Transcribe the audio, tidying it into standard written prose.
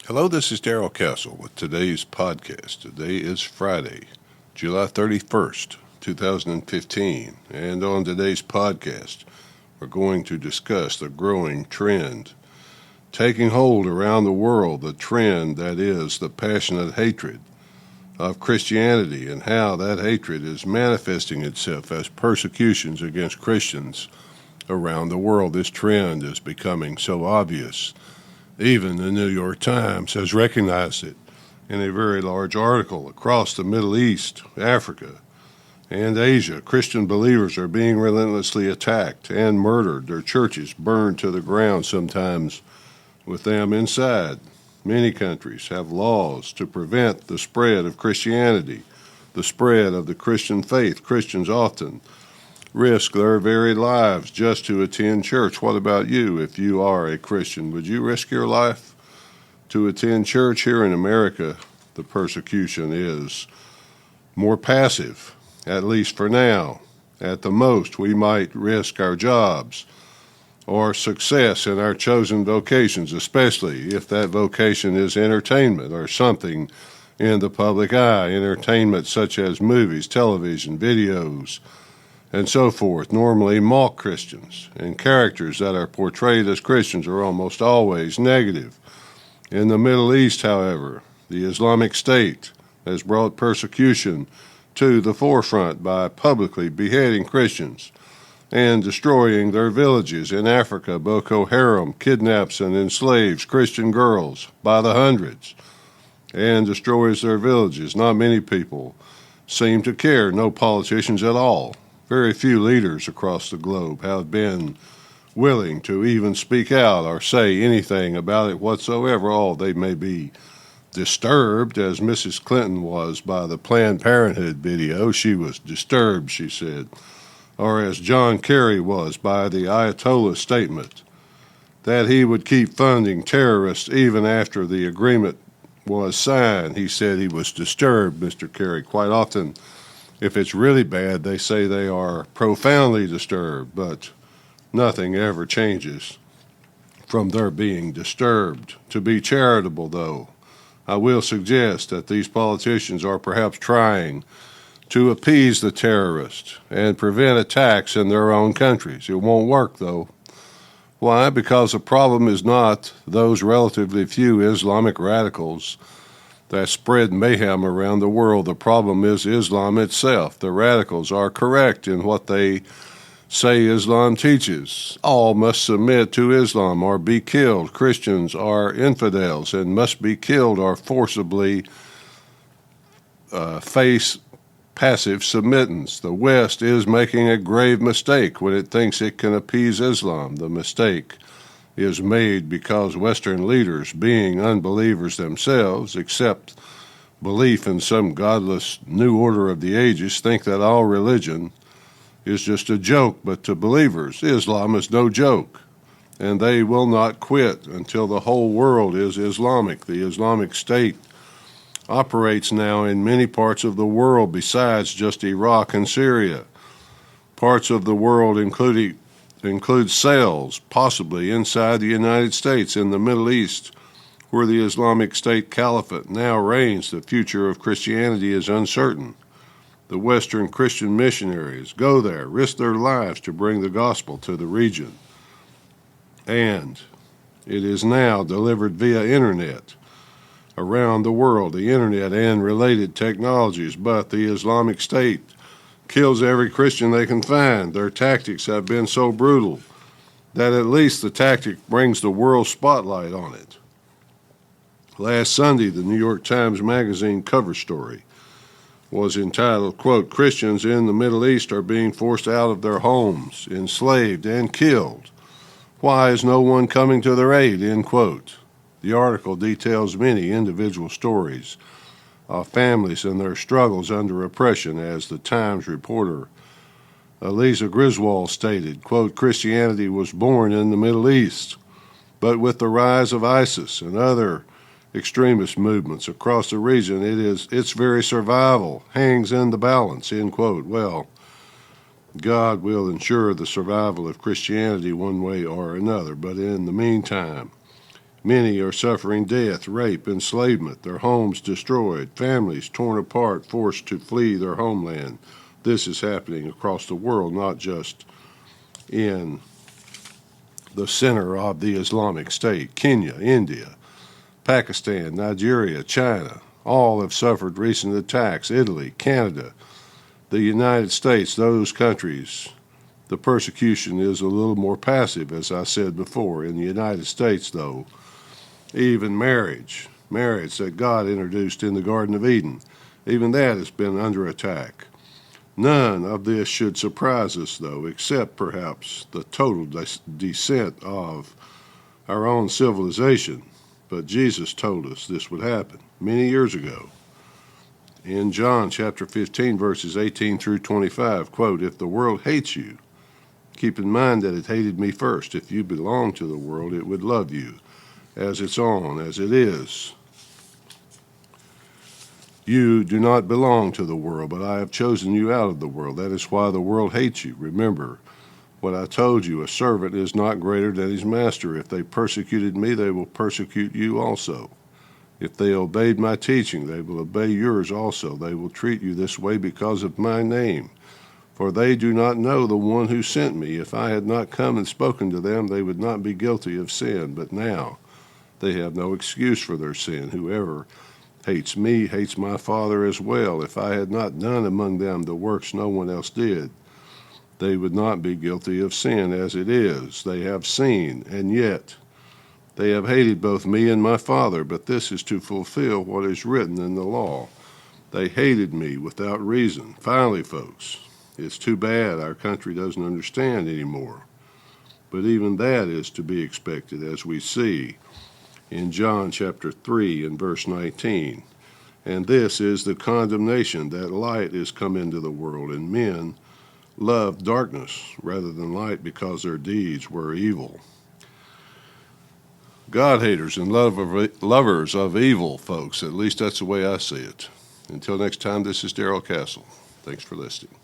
Hello, this is Darrell Castle with today's podcast. Today is Friday, July 31st, 2015, and on today's podcast, we're going to discuss the growing trend taking hold around the world, the trend that is the passionate hatred of Christianity and how that hatred is manifesting itself as persecutions against Christians around the world. This trend is becoming so obvious. Even the New York Times has recognized it in a very large article across the Middle East, Africa, and Asia. Christian believers are being relentlessly attacked and murdered, their churches burned to the ground, sometimes with them inside. Many countries have laws to prevent the spread of Christianity, the spread of the Christian faith. Christians often risk their very lives just to attend church. What about you? If you are a Christian, would you risk your life to attend church? Here in America, the persecution is more passive, at least for now. At the most, we might risk our jobs or success in our chosen vocations, especially if that vocation is entertainment or something in the public eye, entertainment such as movies, television, videos, and so forth. Normally mock Christians, and characters that are portrayed as Christians are almost always negative. In the Middle East, however, the Islamic State has brought persecution to the forefront by publicly beheading Christians and destroying their villages. In Africa, Boko Haram kidnaps and enslaves Christian girls by the hundreds and destroys their villages. Not many people seem to care, no politicians at all. Very few leaders across the globe have been willing to even speak out or say anything about it whatsoever. Oh, they may be disturbed, as Mrs. Clinton was by the Planned Parenthood video. She was disturbed, she said. Or as John Kerry was by the Ayatollah statement that he would keep funding terrorists even after the agreement was signed. He said he was disturbed, Mr. Kerry. Quite often, if it's really bad, they say they are profoundly disturbed, but nothing ever changes from their being disturbed. To be charitable, though, I will suggest that these politicians are perhaps trying to appease the terrorists and prevent attacks in their own countries. It won't work, though. Why? Because the problem is not those relatively few Islamic radicals that spread mayhem around the world. The problem is Islam itself. The radicals are correct in what they say Islam teaches. All must submit to Islam or be killed. Christians are infidels and must be killed or forcibly face passive submittance. The West is making a grave mistake when it thinks it can appease Islam. The mistake is made because Western leaders, being unbelievers themselves, accept belief in some godless new order of the ages, think that all religion is just a joke. But to believers, Islam is no joke, and they will not quit until the whole world is Islamic. The Islamic State operates now in many parts of the world besides just Iraq and Syria. Parts of the world include cells, possibly inside the United States, in the Middle East, where the Islamic State Caliphate now reigns. The future of Christianity is uncertain. The Western Christian missionaries go there, risk their lives to bring the gospel to the region. And it is now delivered via internet around the world, the internet and related technologies. But the Islamic State kills every Christian they can find. Their tactics have been so brutal that at least the tactic brings the world spotlight on it. Last Sunday, the New York Times Magazine cover story was entitled, quote, "Christians in the Middle East are being forced out of their homes, enslaved, and killed. Why is no one coming to their aid?" End quote. The article details many individual stories of families and their struggles under oppression. As the Times reporter Eliza Griswold stated, quote, "Christianity was born in the Middle East, but with the rise of ISIS and other extremist movements across the region, its very survival hangs in the balance," end quote. Well, God will ensure the survival of Christianity one way or another, but in the meantime, Many are suffering death, rape, enslavement, their homes destroyed, families torn apart, forced to flee their homeland. This is happening across the world, not just in the center of the Islamic State. Kenya, India, Pakistan, Nigeria, China, all have suffered recent attacks. Italy, Canada, the United States, those countries, the persecution is a little more passive, as I said before. In the United States, though, even marriage that God introduced in the Garden of Eden, even that has been under attack. None of this should surprise us, though, except perhaps the total descent of our own civilization. But Jesus told us this would happen many years ago. In John chapter 15, verses 18 through 25, quote, "If the world hates you, keep in mind that it hated me first. If you belong to the world, it would love you as its own, as it is. You do not belong to the world, but I have chosen you out of the world. That is why the world hates you. Remember what I told you, a servant is not greater than his master. If they persecuted me, they will persecute you also. If they obeyed my teaching, they will obey yours also. They will treat you this way because of my name, for they do not know the one who sent me. If I had not come and spoken to them, they would not be guilty of sin. But now they have no excuse for their sin. Whoever hates me hates my Father as well. If I had not done among them the works no one else did, they would not be guilty of sin. As it is, they have seen, and yet they have hated both me and my Father. But this is to fulfill what is written in the law. They hated me without reason." Finally, folks, it's too bad our country doesn't understand anymore. But even that is to be expected, as we see in John chapter 3 and verse 19. "And this is the condemnation, that light is come into the world, and men loved darkness rather than light because their deeds were evil." God haters and lovers of evil, folks. At least that's the way I see it. Until next time, this is Darrell Castle. Thanks for listening.